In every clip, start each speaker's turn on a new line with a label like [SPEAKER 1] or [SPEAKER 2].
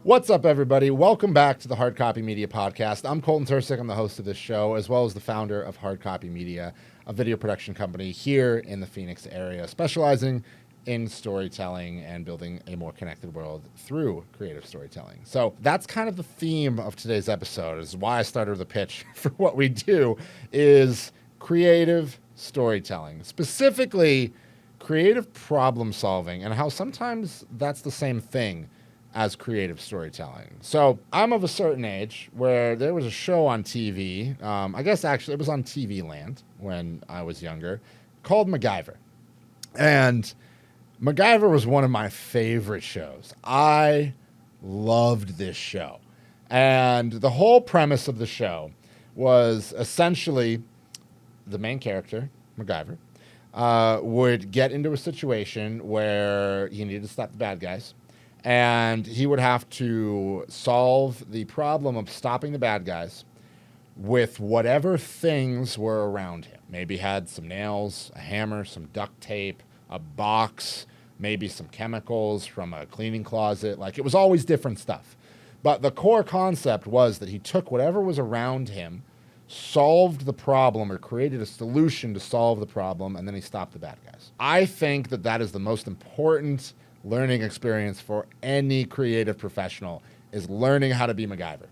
[SPEAKER 1] What's up, everybody? Welcome back to the Hard Copy Media Podcast. I'm Colton Tursick. I'm the host of this show, as well as the founder of Hard Copy Media, a video production company here in the Phoenix area, specializing in storytelling and building a more connected world through creative storytelling. So that's kind of the theme of today's episode, is why I started the pitch for what we do is creative storytelling, specifically creative problem solving, and how sometimes that's the same thing as creative storytelling. So I'm of a certain age where there was a show on TV, I guess actually it was on TV Land when I was younger, called MacGyver. And MacGyver was one of my favorite shows. I loved this show. And the whole premise of the show was essentially the main character, MacGyver, would get into a situation where he needed to stop the bad guys. And he would have to solve the problem of stopping the bad guys with whatever things were around him. Maybe had some nails, a hammer, some duct tape, a box, maybe some chemicals from a cleaning closet. Like, it was always different stuff. But the core concept was that he took whatever was around him, solved the problem or created a solution to solve the problem, and then he stopped the bad guys. I think that that is the most important learning experience for any creative professional, is learning how to be MacGyver.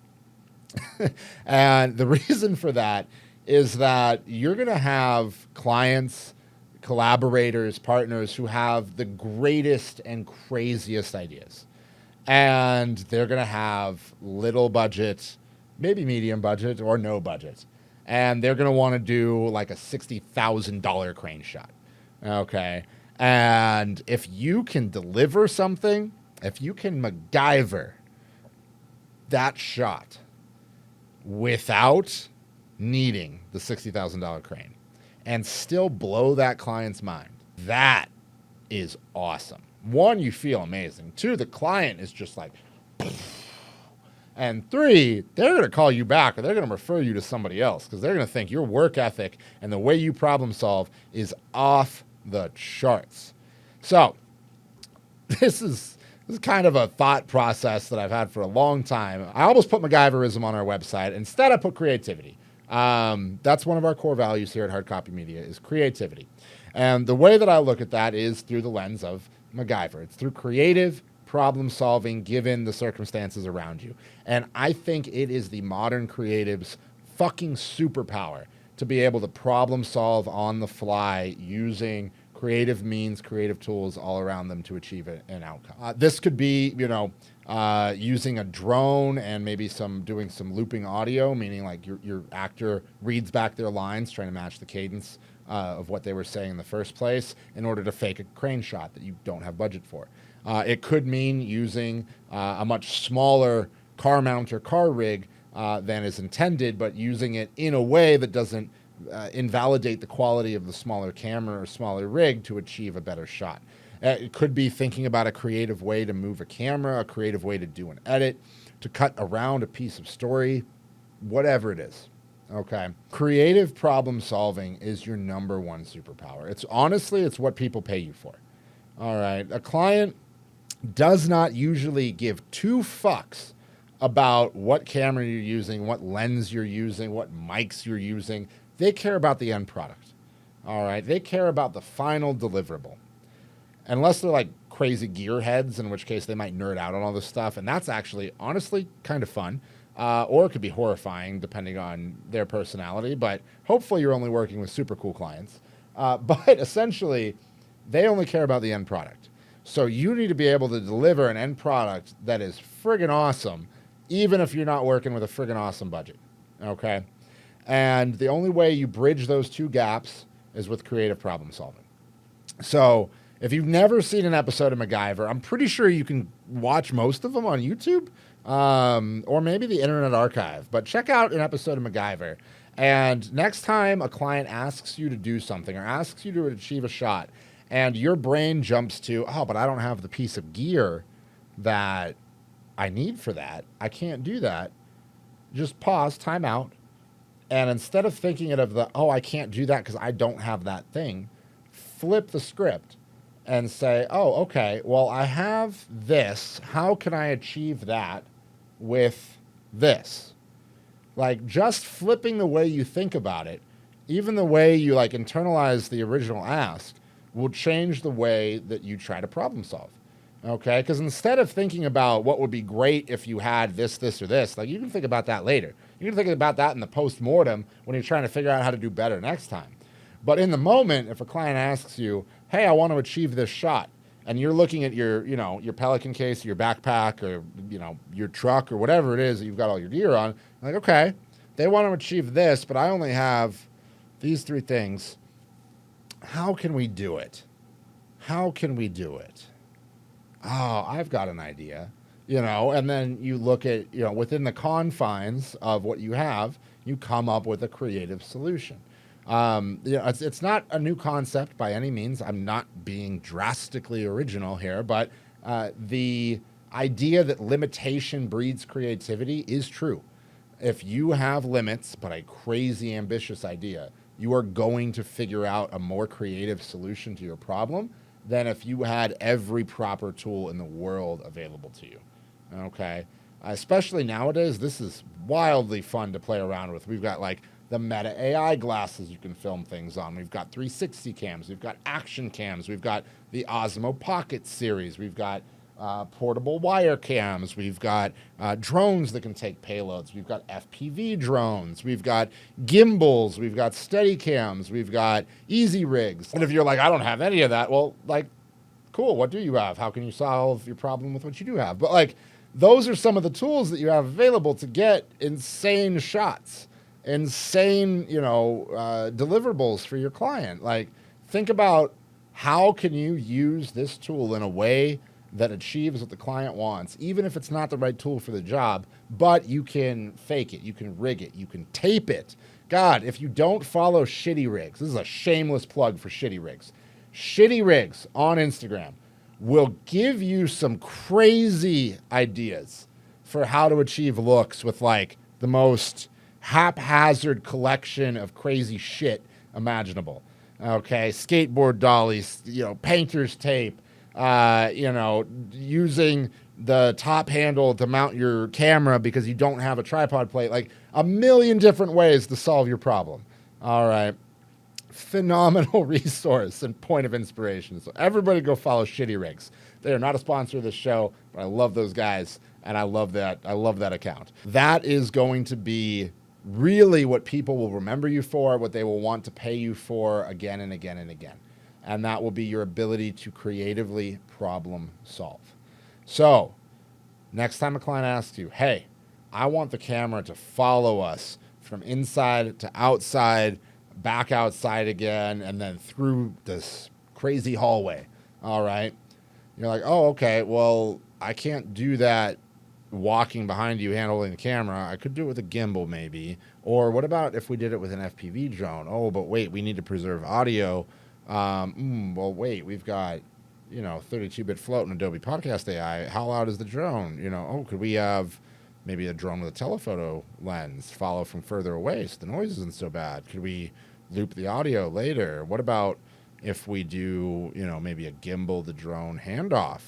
[SPEAKER 1] And the reason for that is that you're going to have clients, collaborators, partners who have the greatest and craziest ideas. And they're going to have little budget, maybe medium budget or no budget. And they're going to want to do like a $60,000 crane shot. Okay. And if you can deliver something, if you can MacGyver that shot without needing the $60,000 crane and still blow that client's mind, that is awesome. One, you feel amazing. Two, the client is just like, and three, they're going to call you back or they're going to refer you to somebody else because they're going to think your work ethic and the way you problem solve is off the charts. So this is kind of a thought process that I've had for a long time. I almost put MacGyverism on our website. Instead, I put creativity. That's one of our core values here at Hard Copy Media, is creativity. And the way that I look at that is through the lens of MacGyver. It's through creative problem solving given the circumstances around you. And I think it is the modern creative's fucking superpower to be able to problem solve on the fly using creative means, creative tools all around them to achieve an outcome. This could be, using a drone and maybe doing some looping audio, meaning like your actor reads back their lines, trying to match the cadence of what they were saying in the first place in order to fake a crane shot that you don't have budget for. It could mean using a much smaller car mount or car rig than is intended, but using it in a way that doesn't invalidate the quality of the smaller camera or smaller rig to achieve a better shot. It could be thinking about a creative way to move a camera, a creative way to do an edit, to cut around a piece of story, whatever it is. Okay. Creative problem solving is your number one superpower. It's what people pay you for. All right. A client does not usually give two fucks about what camera you're using, what lens you're using, what mics you're using. They care about the end product. All right. They care about the final deliverable. Unless they're like crazy gearheads, in which case they might nerd out on all this stuff. And that's actually, honestly, kind of fun. Or it could be horrifying depending on their personality. But hopefully you're only working with super cool clients. But essentially, they only care about the end product. So you need to be able to deliver an end product that is friggin' awesome, even if you're not working with a friggin' awesome budget. Okay? And the only way you bridge those two gaps is with creative problem solving. So if you've never seen an episode of MacGyver, I'm pretty sure you can watch most of them on YouTube or maybe the Internet Archive. But check out an episode of MacGyver. And next time a client asks you to do something or asks you to achieve a shot, and your brain jumps to, oh, but I don't have the piece of gear that I need for that. I can't do that. Just pause, time out. And instead of thinking it of I can't do that because I don't have that thing, flip the script and say, oh, okay, well, I have this. How can I achieve that with this? Like, just flipping the way you think about it, even the way you like internalize the original ask, will change the way that you try to problem solve. Okay? Because instead of thinking about what would be great if you had this, this, or this, like, you can think about that later. You can think about that in the post-mortem when you're trying to figure out how to do better next time. But in the moment, if a client asks you, hey, I want to achieve this shot, and you're looking at your, your Pelican case, your backpack, or, your truck, or whatever it is that you've got all your gear on, like, okay, they want to achieve this, but I only have these three things. How can we do it? How can we do it? Oh, I've got an idea, and then you look at, within the confines of what you have, you come up with a creative solution. It's not a new concept by any means. I'm not being drastically original here, but the idea that limitation breeds creativity is true. If you have limits, but a crazy ambitious idea, you are going to figure out a more creative solution to your problem than if you had every proper tool in the world available to you. Okay? Especially nowadays, this is wildly fun to play around with. We've got like the Meta AI glasses you can film things on. We've got 360 cams. We've got action cams. We've got the Osmo Pocket series. We've got portable wire cams. We've got drones that can take payloads. We've got FPV drones. We've got gimbals. We've got steady cams. We've got easy rigs. And if you're like, I don't have any of that, well, like, cool, what do you have? How can you solve your problem with what you do have? But like, those are some of the tools that you have available to get insane shots, insane, deliverables for your client. Like, think about how can you use this tool in a way that achieves what the client wants, even if it's not the right tool for the job, but you can fake it, you can rig it, you can tape it. God, if you don't follow Shitty Rigs, this is a shameless plug for Shitty Rigs. Shitty Rigs on Instagram will give you some crazy ideas for how to achieve looks with like the most haphazard collection of crazy shit imaginable. Okay, skateboard dollies, painter's tape, using the top handle to mount your camera because you don't have a tripod plate, like a million different ways to solve your problem. All right. Phenomenal resource and point of inspiration. So everybody go follow Shitty Rigs. They are not a sponsor of this show, but I love those guys and I love that account. That is going to be really what people will remember you for, what they will want to pay you for again and again and again. And that will be your ability to creatively problem solve. So next time a client asks you, hey, I want the camera to follow us from inside to outside, back outside again, and then through this crazy hallway. All right. You're like, oh, okay, well, I can't do that walking behind you handling the camera. I could do it with a gimbal maybe. Or what about if we did it with an FPV drone? Oh, but wait, we need to preserve audio. Well, wait, we've got, 32-bit float and Adobe Podcast AI. How loud is the drone? Could we have maybe a drone with a telephoto lens follow from further away so the noise isn't so bad? Could we loop the audio later? What about if we do, maybe a gimbal to drone handoff?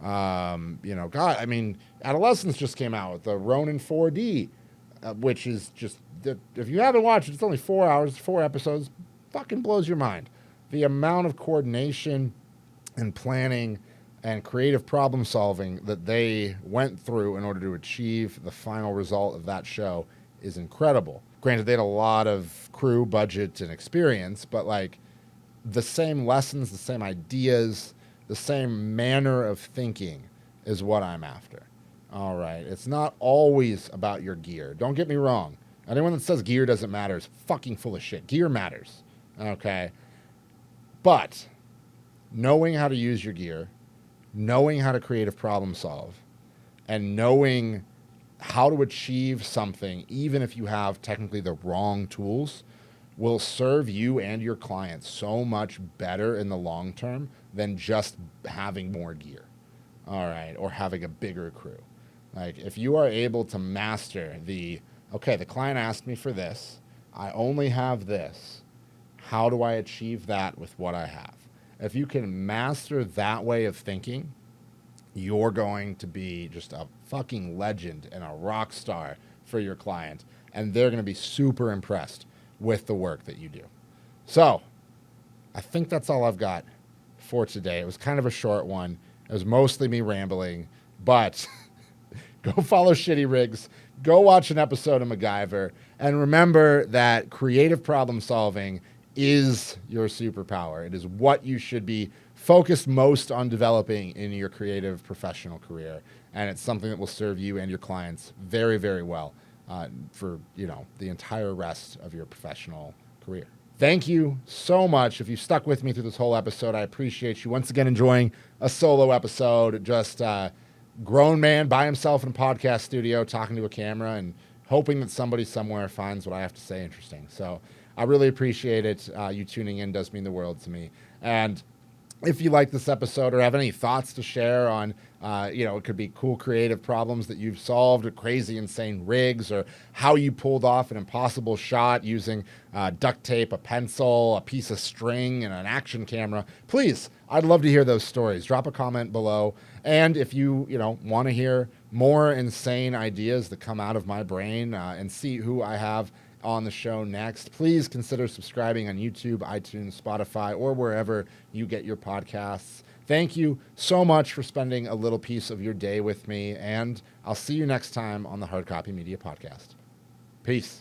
[SPEAKER 1] God, I mean, Adolescence just came out with the Ronin 4D, which is just, if you haven't watched it, it's only 4 hours, 4 episodes, fucking blows your mind. The amount of coordination and planning and creative problem solving that they went through in order to achieve the final result of that show is incredible. Granted, they had a lot of crew, budget, and experience, but like the same lessons, the same ideas, the same manner of thinking is what I'm after. All right. It's not always about your gear. Don't get me wrong. Anyone that says gear doesn't matter is fucking full of shit. Gear matters. Okay. But knowing how to use your gear, knowing how to creative problem solve, and knowing how to achieve something, even if you have technically the wrong tools, will serve you and your client so much better in the long term than just having more gear, all right, or having a bigger crew. Like, if you are able to master the client asked me for this, I only have this, how do I achieve that with what I have? If you can master that way of thinking, you're going to be just a fucking legend and a rock star for your client. And they're going to be super impressed with the work that you do. So I think that's all I've got for today. It was kind of a short one. It was mostly me rambling, but go follow Shitty Rigs. Go watch an episode of MacGyver. And remember that creative problem solving is your superpower. It is what you should be focused most on developing in your creative professional career. And it's something that will serve you and your clients very, very well for, the entire rest of your professional career. Thank you so much. If you stuck with me through this whole episode, I appreciate you. Once again, enjoying a solo episode, just grown man by himself in a podcast studio talking to a camera and hoping that somebody somewhere finds what I have to say interesting. So I really appreciate it. You tuning in does mean the world to me. And if you like this episode or have any thoughts to share on, it could be cool creative problems that you've solved, or crazy, insane rigs, or how you pulled off an impossible shot using duct tape, a pencil, a piece of string, and an action camera, please, I'd love to hear those stories. Drop a comment below. And if you, want to hear more insane ideas that come out of my brain and see who I have on the show next, please consider subscribing on YouTube, iTunes, Spotify, or wherever you get your podcasts. Thank you so much for spending a little piece of your day with me, and I'll see you next time on the Hard Copy Media Podcast. Peace.